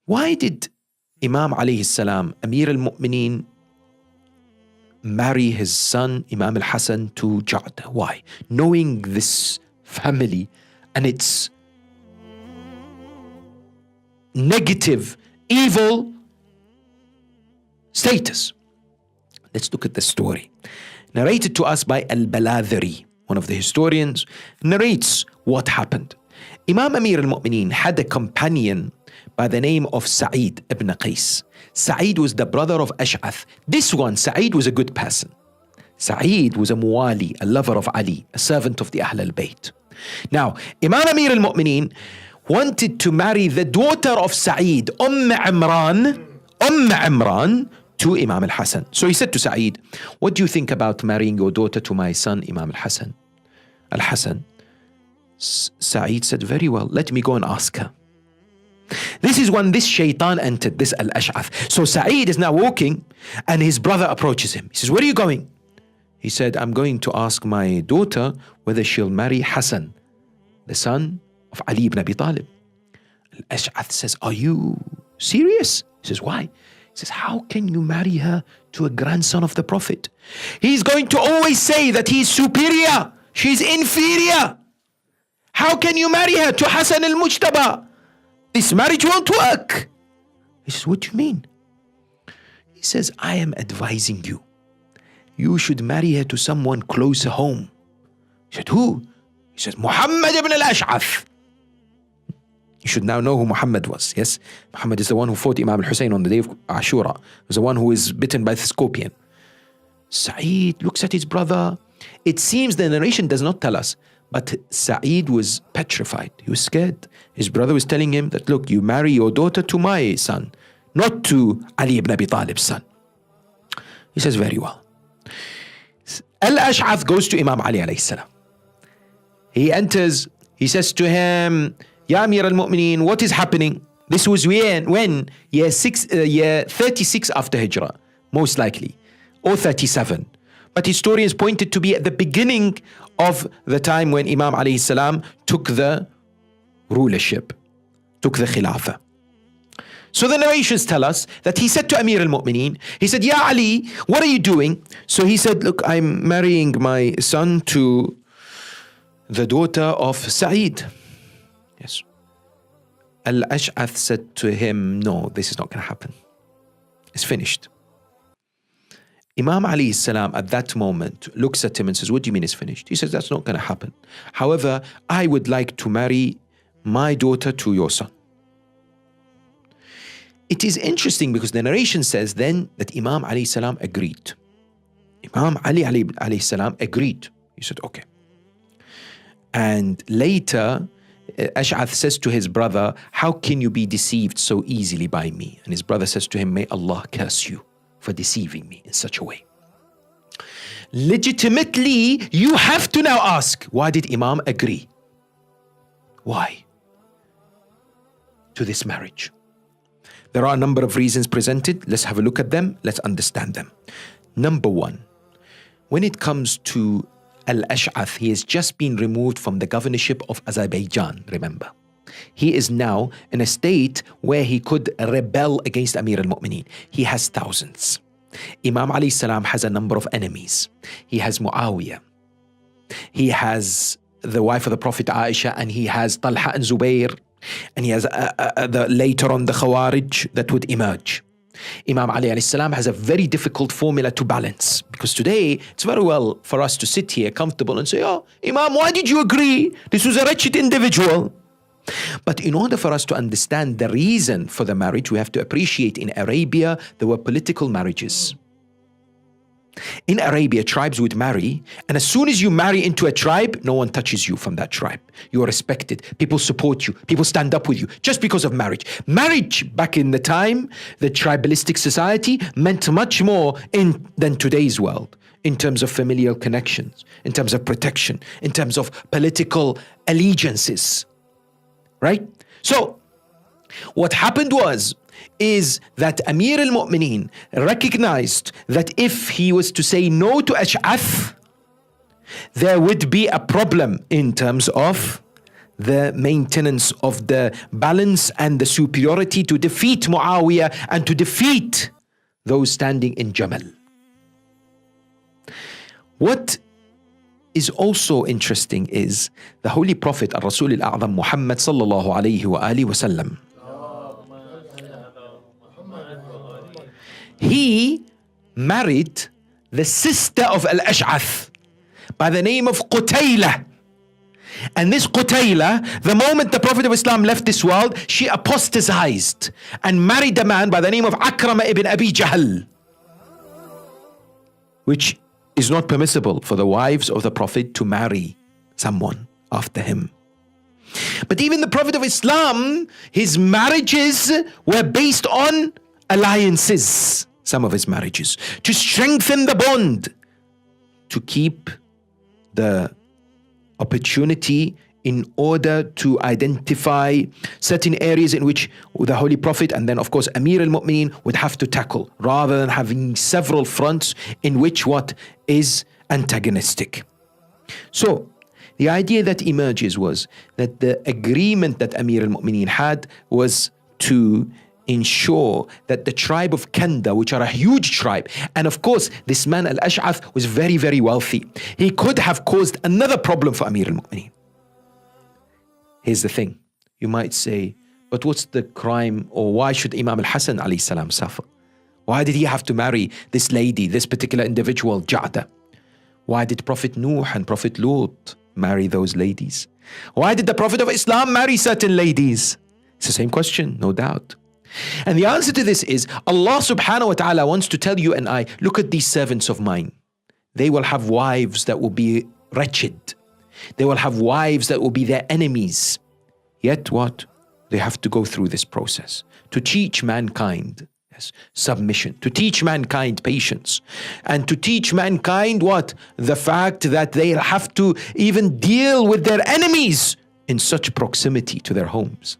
Why did Imam alayhi salam, Amir al-Mu'mineen, marry his son Imam al-Hasan to Ja'd? Why? Knowing this family and its negative, evil status. Let's look at the story. Narrated to us by Al-Baladhari, one of the historians, narrates what happened. Imam Amir al-Mu'mineen had a companion by the name of Sa'id ibn Qais. Sa'id was the brother of Ash'ath. This one, Sa'id, was a good person. Sa'id was a muwali, a lover of Ali, a servant of the Ahl al-Bayt. Now, Imam Amir al-Mu'mineen wanted to marry the daughter of Sa'id, Imran, to Imam al-Hasan. So he said to Sa'id, what do you think about marrying your daughter to my son, Imam al-Hasan? Al-Hasan, Sa'id said, very well, let me go and ask her. This is when this shaitan entered, this Al-Ash'ath. So Sa'id is now walking and his brother approaches him. He says, where are you going? He said, I'm going to ask my daughter whether she'll marry Hasan, the son of Ali ibn Abi Talib. Al-Ash'ath says, are you serious? He says, why? He says, how can you marry her to a grandson of the Prophet? He's going to always say that he's superior, she's inferior. How can you marry her to Hasan al-Mujtaba? This marriage won't work. He says, what do you mean? He says, I am advising you. You should marry her to someone closer home. He said, who? He says, Muhammad ibn al-Ash'ath. You should now know who Muhammad was. Yes, Muhammad is the one who fought Imam al-Hussein on the day of Ashura. He was the one who was bitten by the scorpion. Sa'id looks at his brother. It seems the narration does not tell us, but Sa'id was petrified. He was scared. His brother was telling him that, look, you marry your daughter to my son, not to Ali ibn Abi Talib's son. He says, very well. Al-Ash'ath goes to Imam Ali alayhi salam. He enters, he says to him, Ya Amir al-Mu'mineen, what is happening? This was when year 36 after Hijrah, most likely, or 37. But historians pointed to be at the beginning of the time when Imam alayhi salam took the rulership, took the khilafah. So the narrations tell us that he said to Amir al-Mu'mineen, he said, Ya Ali, what are you doing? So he said, look, I'm marrying my son to the daughter of Sa'id. Yes. Al-Ash'ath said to him, no, this is not going to happen. It's finished. Imam alayhi salam at that moment looks at him and says, what do you mean it's finished? He says, that's not going to happen. However, I would like to marry my daughter to your son. It is interesting because the narration says then that Imam alayhi salam agreed. Imam Ali alayhi salam agreed. He said, okay. And later, Ash'ath says to his brother, how can you be deceived so easily by me? And his brother says to him, may Allah curse you for deceiving me in such a way. Legitimately, you have to now ask, why did Imam agree? Why? To this marriage. There are a number of reasons presented. Let's have a look at them. Let's understand them. Number one, when it comes to Al-Ash'ath, he has just been removed from the governorship of Azerbaijan, remember. He is now in a state where he could rebel against Amir al-Mu'mineen. He has thousands. Imam alayhi salam has a number of enemies. He has Muawiyah. He has the wife of the Prophet Aisha, and he has Talha and Zubair. And he has later on the Khawarij that would emerge. Imam Ali alayhi salam has a very difficult formula to balance, because today it's very well for us to sit here comfortable and say, oh, Imam, why did you agree? This was a wretched individual. But in order for us to understand the reason for the marriage, we have to appreciate in Arabia, there were political marriages. In Arabia, tribes would marry, and as soon as you marry into a tribe, no one touches you from that tribe. You are respected. People support you. People stand up with you just because of marriage. Marriage back in the time, the tribalistic society, meant much more than today's world in terms of familial connections, in terms of protection, in terms of political allegiances. Right? So, what happened is that Amir al-Mu'mineen recognized that if he was to say no to Ash'ath, there would be a problem in terms of the maintenance of the balance and the superiority to defeat Muawiyah and to defeat those standing in Jamal. What is also interesting is the Holy Prophet Al-Rasul Al-A'zam Muhammad sallallahu alayhi wa alihi wa sallam. He married the sister of Al-Ash'ath by the name of Qutaylah. And this Qutaylah, the moment the Prophet of Islam left this world, she apostatized and married a man by the name of Akrama ibn Abi Jahl, which is not permissible for the wives of the Prophet to marry someone after him. But even the Prophet of Islam, his marriages were based on alliances, some of his marriages, to strengthen the bond, to keep the opportunity in order to identify certain areas in which the Holy Prophet and then of course Amir al-Mu'mineen would have to tackle, rather than having several fronts in which what is antagonistic. So the idea that emerges was that the agreement that Amir al-Mu'mineen had was to ensure that the tribe of Kanda, which are a huge tribe, and of course this man Al-Ash'ath was very, very wealthy. He could have caused another problem for Amir al-Mu'mineen. Here's the thing. You might say, but what's the crime, or why should Imam al-Hasan alayhi salam suffer? Why did he have to marry this lady, this particular individual, Ja'da? Why did Prophet Nuh and Prophet Lut marry those ladies? Why did the Prophet of Islam marry certain ladies? It's the same question, no doubt. And the answer to this is Allah subhanahu wa ta'ala wants to tell you and I, look at these servants of mine. They will have wives that will be wretched. They will have wives that will be their enemies. Yet what? They have to go through this process to teach mankind submission, to teach mankind patience, and to teach mankind what? The fact that they'll have to even deal with their enemies in such proximity to their homes.